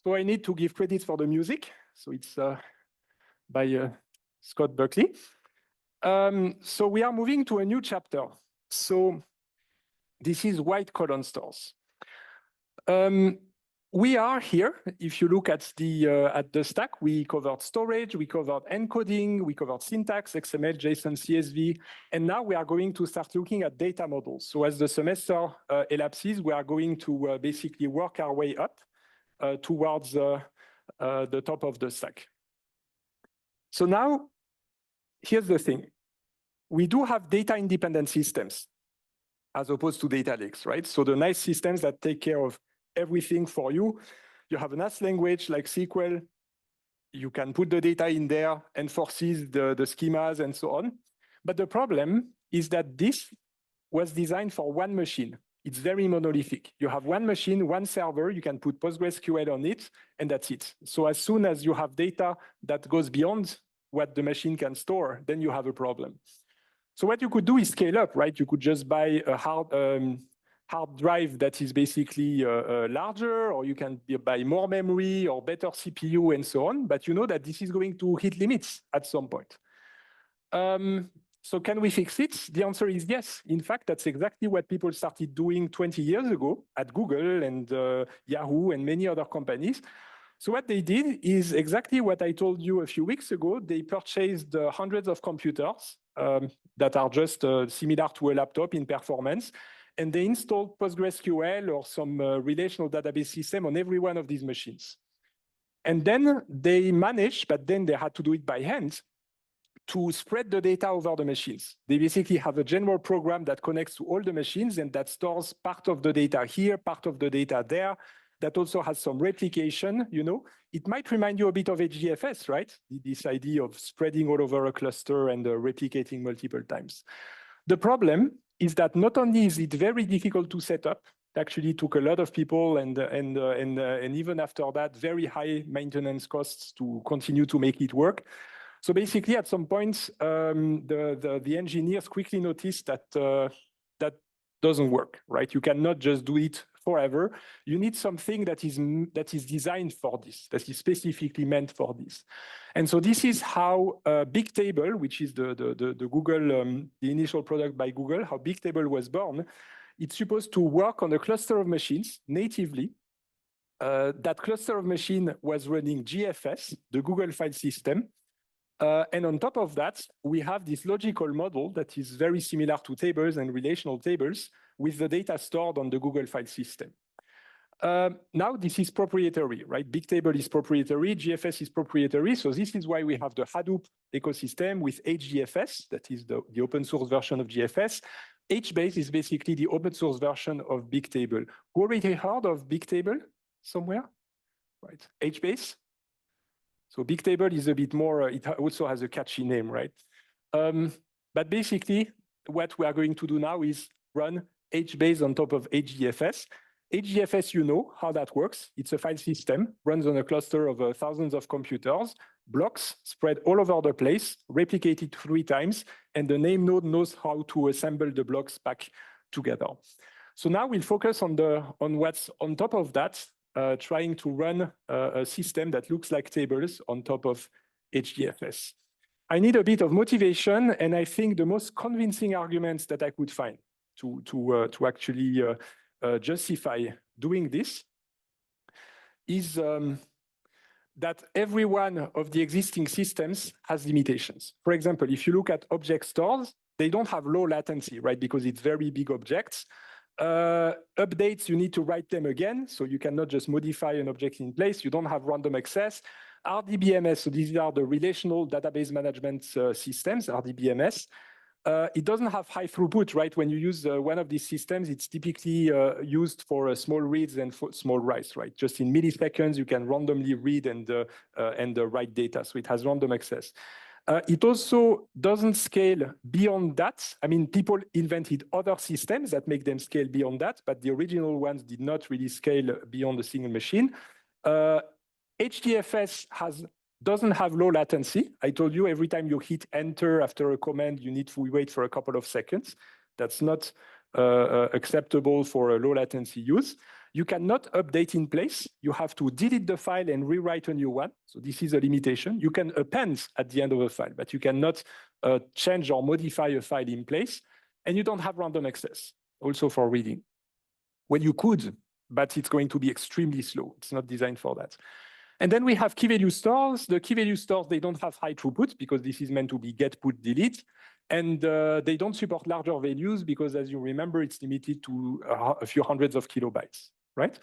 So I need to give credit for the music. So it's by Scott Buckley. So we are moving to a new chapter. So this is white column stores. We are here, if you look at the stack, we covered storage, we covered encoding, we covered syntax, XML, JSON, CSV, and now we are going to start looking at data models. So as the semester elapses, we are going to basically work our way up towards the top of the stack. So now, here's the thing. We do have data-independent systems as opposed to data lakes, right? So the nice systems that take care of everything for you. You have a nice language like SQL. You can put the data in there, enforces the schemas and so on. But the problem is that this was designed for one machine. It's very monolithic. You have one machine, one server, you can put PostgreSQL on it, and that's it. So as soon as you have data that goes beyond what the machine can store, then you have a problem. So what you could do is scale up, right? You could just buy a hard drive that is basically larger, or you can buy more memory or better CPU and so on. But you know that this is going to hit limits at some point. So can we fix it? The answer is yes. In fact, that's exactly what people started doing 20 years ago at Google and Yahoo and many other companies. So what they did is exactly what I told you a few weeks ago. They purchased hundreds of computers that are just similar to a laptop in performance. And they installed PostgreSQL or some relational database system on every one of these machines. And then they managed, but then they had to do it by hand, to spread the data over the machines. They basically have a general program that connects to all the machines and that stores part of the data here, part of the data there. That also has some replication, you know. It might remind you a bit of HDFS, right? This idea of spreading all over a cluster and replicating multiple times. The problem is that not only is it very difficult to set up, it actually took a lot of people and even after that, very high maintenance costs to continue to make it work. So basically, at some point, the engineers quickly noticed that that doesn't work, right? You cannot just do it forever. You need something that is designed for this, that is specifically meant for this. And so this is how Bigtable, which is the Google, the initial product by Google, how Bigtable was born. It's supposed to work on a cluster of machines natively. That cluster of machine was running GFS, the Google file system. And on top of that, we have this logical model that is very similar to tables and relational tables with the data stored on the Google file system. Now, this is proprietary, right? Bigtable is proprietary, GFS is proprietary. So this is why we have the Hadoop ecosystem with HDFS, that is the open source version of GFS. HBase is basically the open source version of Bigtable. Who already heard of Bigtable somewhere? Right, HBase. So Bigtable is a bit more, it also has a catchy name, right? But basically, what we are going to do now is run HBase on top of HDFS. HDFS, you know how that works. It's a file system, runs on a cluster of thousands of computers, blocks spread all over the place, replicated 3 times, and the name node knows how to assemble the blocks back together. So now we'll focus on what's on top of that, trying to run a system that looks like tables on top of HDFS. I need a bit of motivation, and I think the most convincing arguments that I could find to actually justify doing this is that every one of the existing systems has limitations. For example, if you look at object stores, they don't have low latency, right? Because it's very big objects. Updates, you need to write them again. So you cannot just modify an object in place. You don't have random access. RDBMS, so these are the relational database management systems, RDBMS. It doesn't have high throughput, right? When you use one of these systems, it's typically used for small reads and small writes, right? Just in milliseconds, you can randomly read and write data. So it has random access. It also doesn't scale beyond that. I mean, people invented other systems that make them scale beyond that, but the original ones did not really scale beyond a single machine. HDFS doesn't have low latency. I told you every time you hit enter after a command, you need to wait for a couple of seconds. That's not acceptable for a low latency use. You cannot update in place. You have to delete the file and rewrite a new one. So this is a limitation. You can append at the end of a file, but you cannot change or modify a file in place. And you don't have random access, also for reading. Well, you could, but it's going to be extremely slow. It's not designed for that. And then we have key value stores. The key value stores, they don't have high throughput because this is meant to be get, put, delete. And they don't support larger values because, as you remember, it's limited to a few hundreds of kilobytes, right?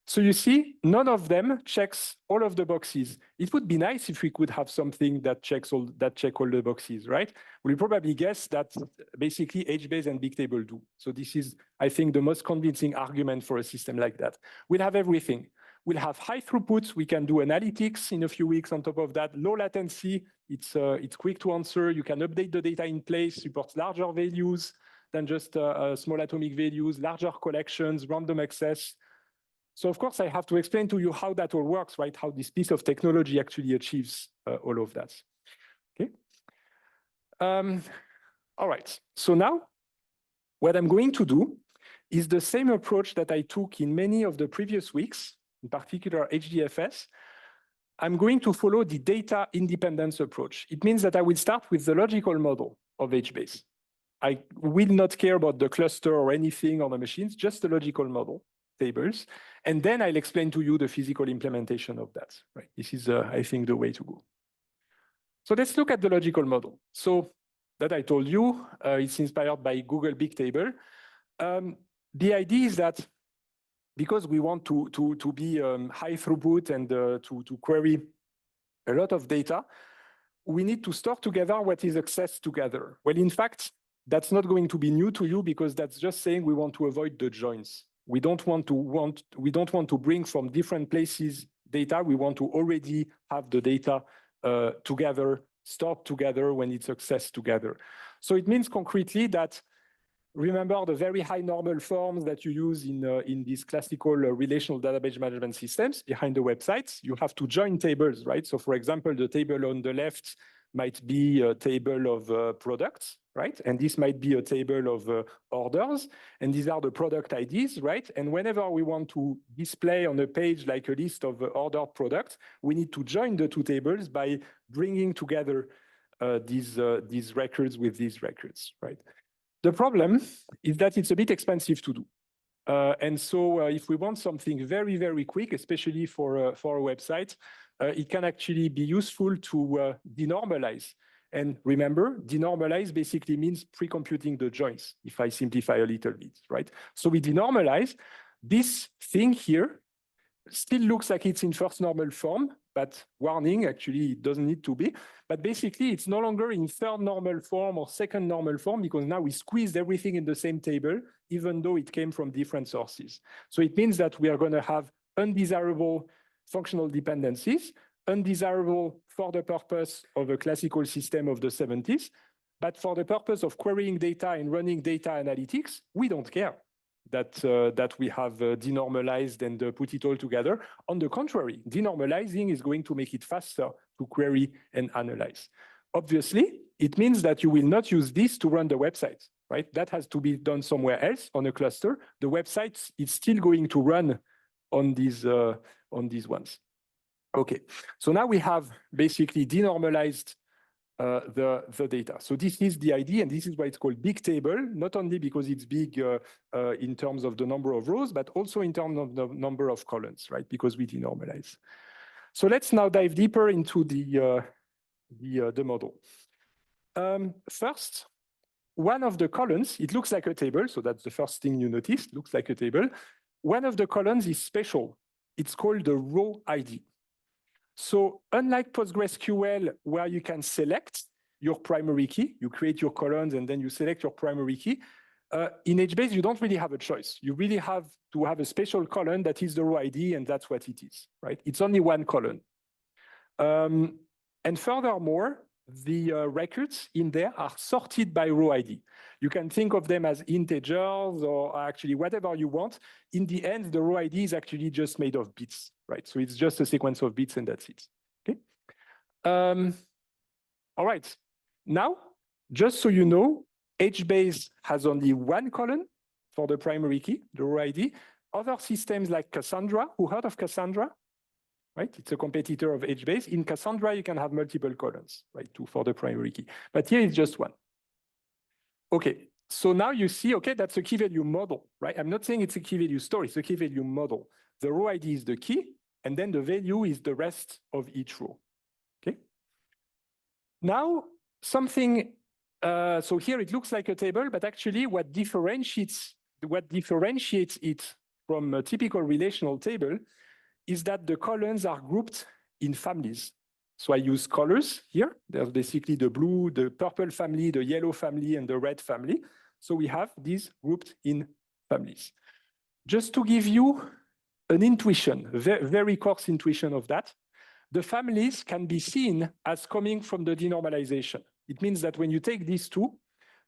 So you see, none of them checks all of the boxes. It would be nice if we could have something that check all the boxes, right? We'll probably guess that basically HBase and Bigtable do. So this is, I think, the most convincing argument for a system like that. We'll have everything. We'll have high throughput. We can do analytics in a few weeks on top of that. Low latency. It's quick to answer. You can update the data in place, supports larger values than just small atomic values, larger collections, random access. So of course, I have to explain to you how that all works, right? How this piece of technology actually achieves all of that. Okay. All right. So now what I'm going to do is the same approach that I took in many of the previous weeks, in particular HDFS. I'm going to follow the data independence approach. It means that I will start with the logical model of HBase. I will not care about the cluster or anything on the machines, just the logical model, tables. And then I'll explain to you the physical implementation of that. Right? This is, I think, the way to go. So let's look at the logical model. So that I told you, it's inspired by Google Bigtable. The idea is that because we want to be high throughput and to query a lot of data, we need to store together what is accessed together. Well, in fact, that's not going to be new to you because that's just saying we want to avoid the joins. We don't want to bring from different places data. We want to already have the data together, stored together when it's accessed together. So it means concretely that remember the very high normal forms that you use in these classical relational database management systems behind the websites. You have to join tables, right? So for example, the table on the left might be a table of products, right? And this might be a table of orders. And these are the product IDs, right? And whenever we want to display on a page like a list of ordered products, we need to join the two tables by bringing together these records with these records, right? The problem is that it's a bit expensive to do. And so if we want something very, very quick, especially for a website, it can actually be useful to denormalize. And remember, denormalize basically means pre-computing the joins, if I simplify a little bit, right? So we denormalize. This thing here still looks like it's in first normal form, but warning, actually, it doesn't need to be. But basically, it's no longer in third normal form or second normal form because now we squeezed everything in the same table, even though it came from different sources. So it means that we are going to have undesirable functional dependencies, undesirable for the purpose of a classical system of the 70s. But for the purpose of querying data and running data analytics, we don't care that we have denormalized and put it all together. On the contrary, denormalizing is going to make it faster to query and analyze. Obviously, it means that you will not use this to run the website, right? That has to be done somewhere else on a cluster. The website is still going to run on these ones. Okay, so now we have basically denormalized the data. So this is the idea, and this is why it's called Bigtable, not only because it's big in terms of the number of rows, but also in terms of the number of columns, right? Because we denormalize. So let's now dive deeper into the model. First, one of the columns, it looks like a table, so that's the first thing you notice, looks like a table. One of the columns is special. It's called the row ID. So unlike PostgreSQL, where you can select your primary key, you create your columns and then you select your primary key, in HBase, you don't really have a choice. You really have to have a special column that is the row ID, and that's what it is, right? It's only one column. And furthermore, the records in there are sorted by row ID. You can think of them as integers or actually whatever you want. In the end, the row ID is actually just made of bits, right? So it's just a sequence of bits and that's it, okay? All right, now, just so you know, HBase has only one column for the primary key, the row ID, Other systems like Cassandra, who heard of Cassandra? Right, it's a competitor of HBase. In Cassandra, you can have multiple columns, right, for the primary key. But here it's just one. Okay, so now you see, okay, that's a key value model, right? I'm not saying it's a key value store, it's a key value model. The row ID is the key, and then the value is the rest of each row, okay? Now, something, so here it looks like a table, but actually what differentiates it from a typical relational table is that the columns are grouped in families. So I use colors here. There's basically the blue, the purple family, the yellow family, and the red family. So we have these grouped in families. Just to give you an intuition, very coarse intuition of that, the families can be seen as coming from the denormalization. It means that when you take these two,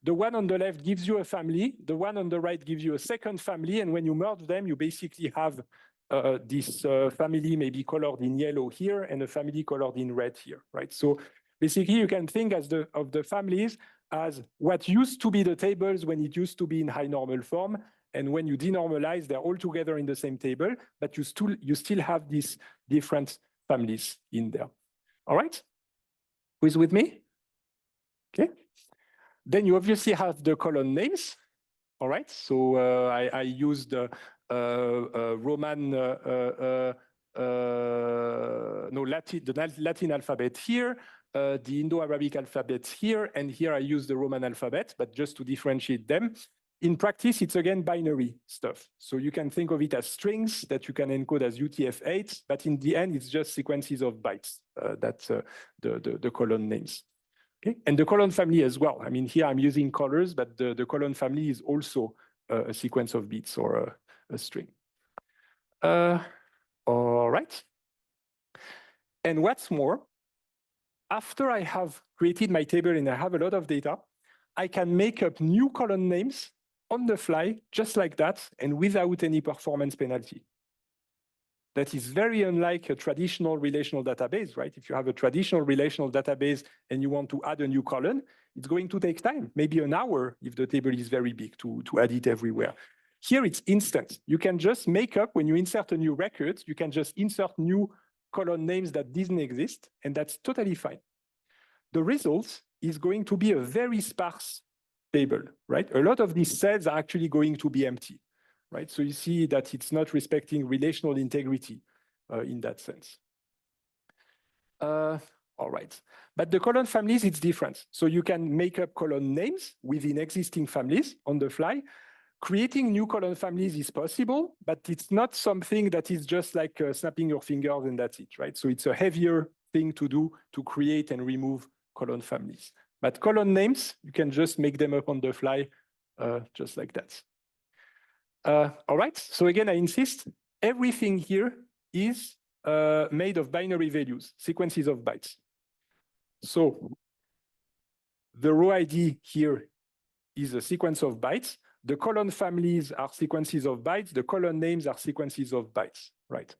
the one on the left gives you a family, the one on the right gives you a second family, and when you merge them, you basically have this family may be colored in yellow here and a family colored in red here, right? So basically you can think of the families as what used to be the tables when it used to be in high normal form. And when you denormalize, they're all together in the same table, but you still have these different families in there. All right? Who is with me? Okay. Then you obviously have the column names. All right. So I used the Latin alphabet here, the Indo-Arabic alphabet here, and here I use the Roman alphabet, but just to differentiate them. In practice, it's again binary stuff. So you can think of it as strings that you can encode as UTF-8, but in the end, it's just sequences of bytes. That's the column names. Okay? And the column family as well. I mean, here I'm using colors, but the column family is also a sequence of bits or a string. All right. And what's more, after I have created my table and I have a lot of data, I can make up new column names on the fly, just like that, and without any performance penalty. That is very unlike a traditional relational database, right? If you have a traditional relational database and you want to add a new column, it's going to take time, maybe an hour if the table is very big to add it everywhere. Here it's instant. You can just make up, when you insert a new record, you can just insert new column names that didn't exist, and that's totally fine. The result is going to be a very sparse table, right? A lot of these cells are actually going to be empty. Right? So you see that it's not respecting relational integrity in that sense. All right. But the column families, it's different. So you can make up column names within existing families on the fly. Creating new column families is possible, but it's not something that is just like snapping your fingers and that's it, right? So it's a heavier thing to do to create and remove column families. But column names, you can just make them up on the fly, just like that. All right, so again, I insist, everything here is made of binary values, sequences of bytes. So the row ID here is a sequence of bytes. The column families are sequences of bytes. The column names are sequences of bytes, right?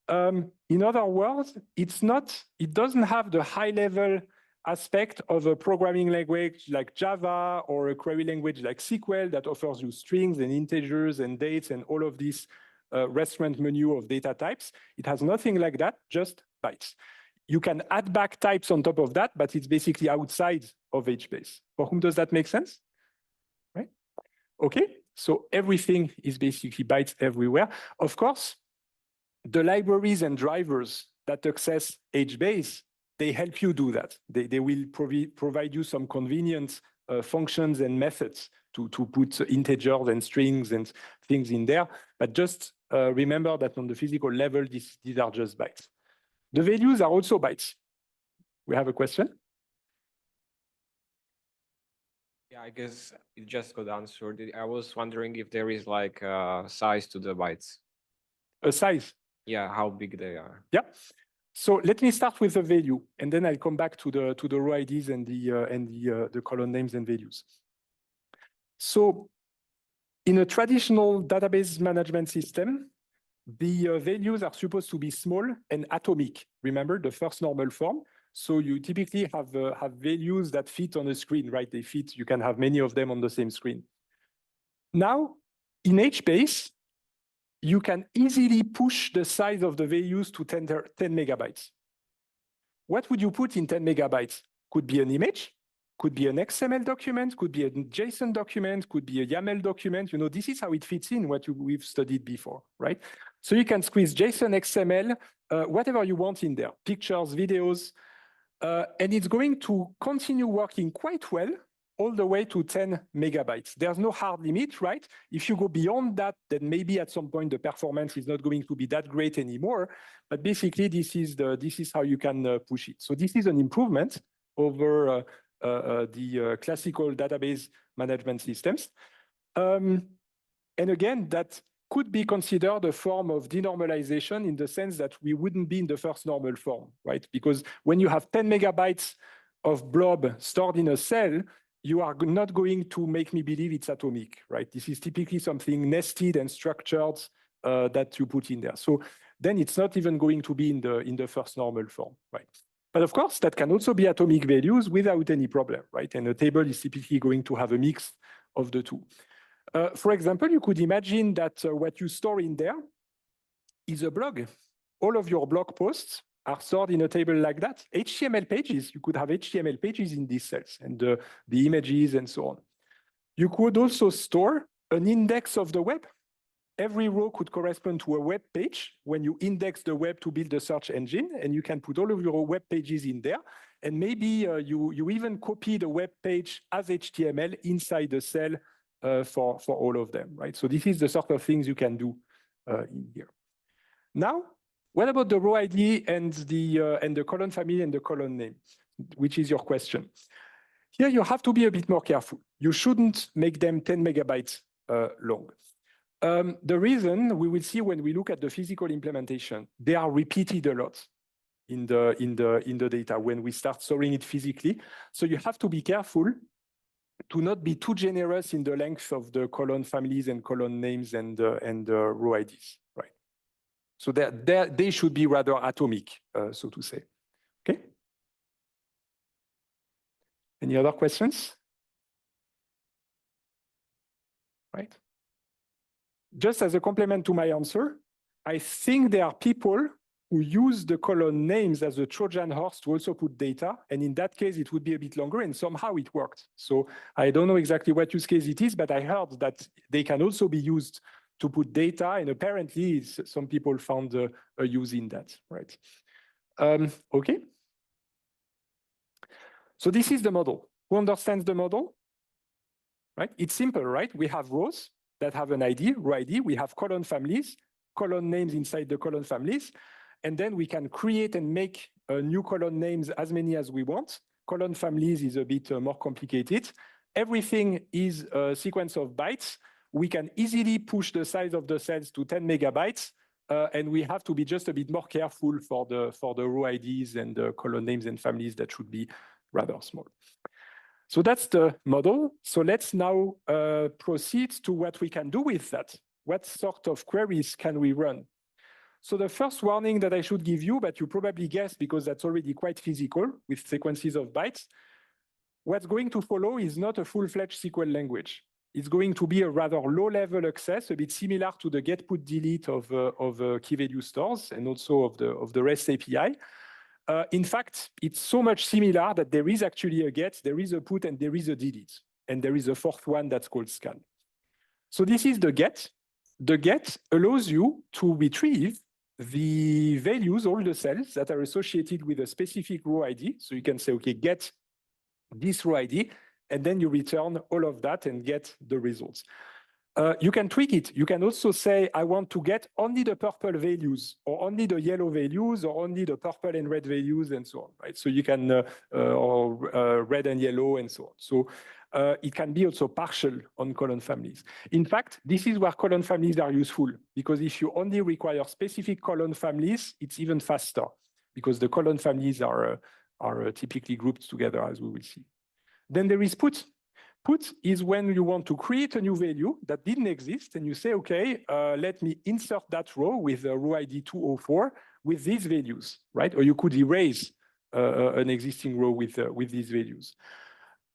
In other words, it doesn't have the high level aspect of a programming language like Java or a query language like SQL that offers you strings and integers and dates and all of this restaurant menu of data types. It has nothing like that, just bytes. You can add back types on top of that, but it's basically outside of HBase. For whom does that make sense? Right? Okay, so everything is basically bytes everywhere. Of course, the libraries and drivers that access HBase, they help you do that. They will provide you some convenient functions and methods to put integers and strings and things in there. But just remember that on the physical level, these are just bytes. The values are also bytes. We have a question? Yeah, I guess it just got answered. I was wondering if there is like a size to the bytes. A size? Yeah, how big they are. Yeah. So let me start with the value, and then I'll come back to the row IDs and the column names and values. So in a traditional database management system, the values are supposed to be small and atomic. Remember the first normal form. So you typically have values that fit on a screen, right? They fit. You can have many of them on the same screen. Now in HBase, you can easily push the size of the values to 10 megabytes. What would you put in 10 megabytes? Could be an image, could be an XML document, could be a JSON document, could be a YAML document. You know, this is how it fits in what we've studied before, right? So you can squeeze JSON, XML, whatever you want in there, pictures, videos, and it's going to continue working quite well all the way to 10 megabytes. There's no hard limit, right? If you go beyond that, then maybe at some point the performance is not going to be that great anymore. But basically, this is how you can push it. So this is an improvement over the classical database management systems. And again, that could be considered a form of denormalization in the sense that we wouldn't be in the first normal form, right? Because when you have 10 megabytes of blob stored in a cell, you are not going to make me believe it's atomic, right? This is typically something nested and structured that you put in there. So then it's not even going to be in the first normal form, right? But of course, that can also be atomic values without any problem, right? And a table is typically going to have a mix of the two. For example, you could imagine that what you store in there is a blog. All of your blog posts are stored in a table like that. HTML pages, you could have HTML pages in these cells and the images and so on. You could also store an index of the web. Every row could correspond to a web page when you index the web to build a search engine, and you can put all of your web pages in there. And maybe you even copy the web page as HTML inside the cell for all of them, right? So this is the sort of things you can do in here. Now, what about the row ID and the column family and the column name, which is your question? Here you have to be a bit more careful. You shouldn't make them 10 megabytes long. The reason we will see when we look at the physical implementation, they are repeated a lot in the data when we start storing it physically. So you have to be careful to not be too generous in the length of the column families and column names and row IDs, right? So they should be rather atomic, so to say. Okay. Any other questions? Right. Just as a complement to my answer, I think there are people who use the column names as a Trojan horse to also put data. And in that case, it would be a bit longer, and somehow it worked. So I don't know exactly what use case it is, but I heard that they can also be used to put data, and apparently some people found a use in that, right? Okay. So this is the model. Who understands the model? Right? It's simple, right? We have rows that have an ID, row ID. We have column families, column names inside the column families. And then we can create and make new column names as many as we want. Column families is a bit more complicated. Everything is a sequence of bytes. We can easily push the size of the cells to 10 megabytes. And we have to be just a bit more careful for the row IDs and the column names and families that should be rather small. So that's the model. So let's now proceed to what we can do with that. What sort of queries can we run? So the first warning that I should give you, but you probably guessed because that's already quite physical with sequences of bytes, what's going to follow is not a full-fledged SQL language. It's going to be a rather low-level access, a bit similar to the get, put, delete of key value stores and also of the REST API. In fact, it's so much similar that there is actually a get, there is a put, and there is a delete. And there is a fourth one that's called scan. So this is the get. The get allows you to retrieve the values, all the cells that are associated with a specific row ID. So you can say, okay, get this row ID, and then you return all of that and get the results. You can tweak it. You can also say, I want to get only the purple values, or only the yellow values, or only the purple and red values, and so on, right? So you can, or red and yellow, and so on. So it can be also partial on column families. In fact, this is where column families are useful, because if you only require specific column families, it's even faster, because the column families are typically grouped together, as we will see. Then there is put. Put is when you want to create a new value that didn't exist, and you say, okay, let me insert that row with row ID 204 with these values, right? Or you could erase an existing row with these values.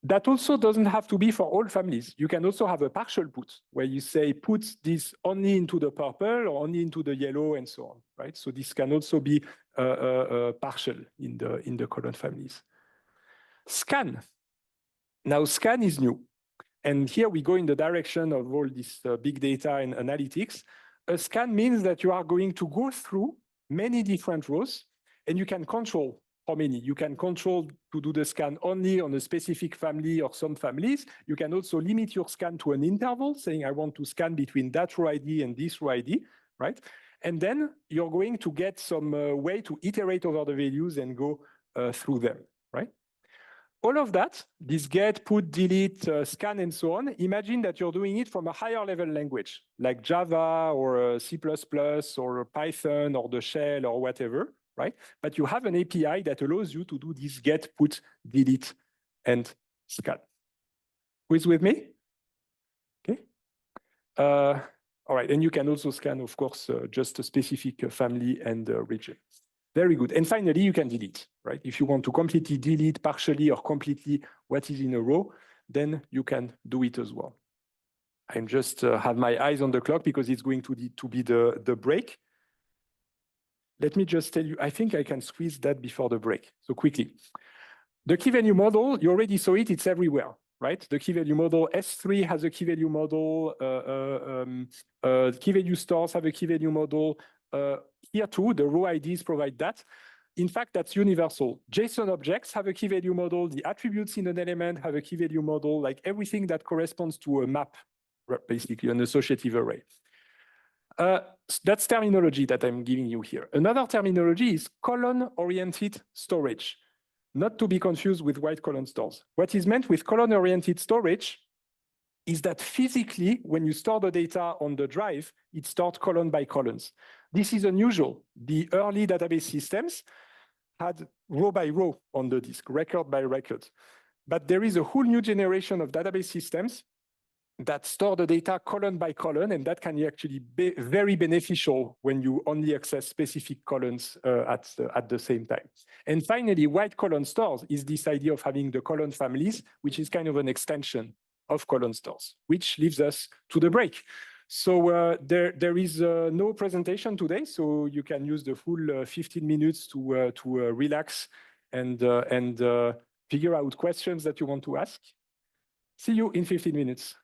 that also doesn't have to be for all families. You can also have a partial put, where you say put this only into the purple or only into the yellow and so on, right? So this can also be partial in the colon families. Scan. Now scan is new. And here we go in the direction of all this big data and analytics. A scan means that you are going to go through many different rows, and you can control how many. You can control to do the scan only on a specific family or some families. You can also limit your scan to an interval, saying I want to scan between that row ID and this row ID, right? And then you're going to get some way to iterate over the values and go through them, right? All of that, this get, put, delete, scan, and so on, imagine that you're doing it from a higher level language, like Java or C++ or Python or the shell or whatever, right? But you have an API that allows you to do this get, put, delete, and scan. Who is with me? Okay. All right, and you can also scan, of course, just a specific family and region. Very good. And finally, you can delete, right? If you want to completely delete partially or completely what is in a row, then you can do it as well. I'm just have my eyes on the clock because it's going to be the break. Let me just tell you, I think I can squeeze that before the break. So quickly. The key value model, you already saw it, it's everywhere, right? The key value model, S3 has a key value model, key value stores have a key value model. Here too, the row IDs provide that. In fact, that's universal. JSON objects have a key value model. The attributes in an element have a key value model, like everything that corresponds to a map, basically an associative array. That's terminology that I'm giving you here. Another terminology is column-oriented storage, not to be confused with white column stores. What is meant with column-oriented storage is that physically, when you store the data on the drive, it's stored column by columns. This is unusual. The early database systems had row by row on the disk, record by record. But there is a whole new generation of database systems that store the data column by column, and that can actually be very beneficial when you only access specific columns at the same time. And finally, white column stores is this idea of having the column families, which is kind of an extension of column stores, which leaves us to the break. So there is no presentation today, so you can use the full 15 minutes to relax and figure out questions that you want to ask. See you in 15 minutes.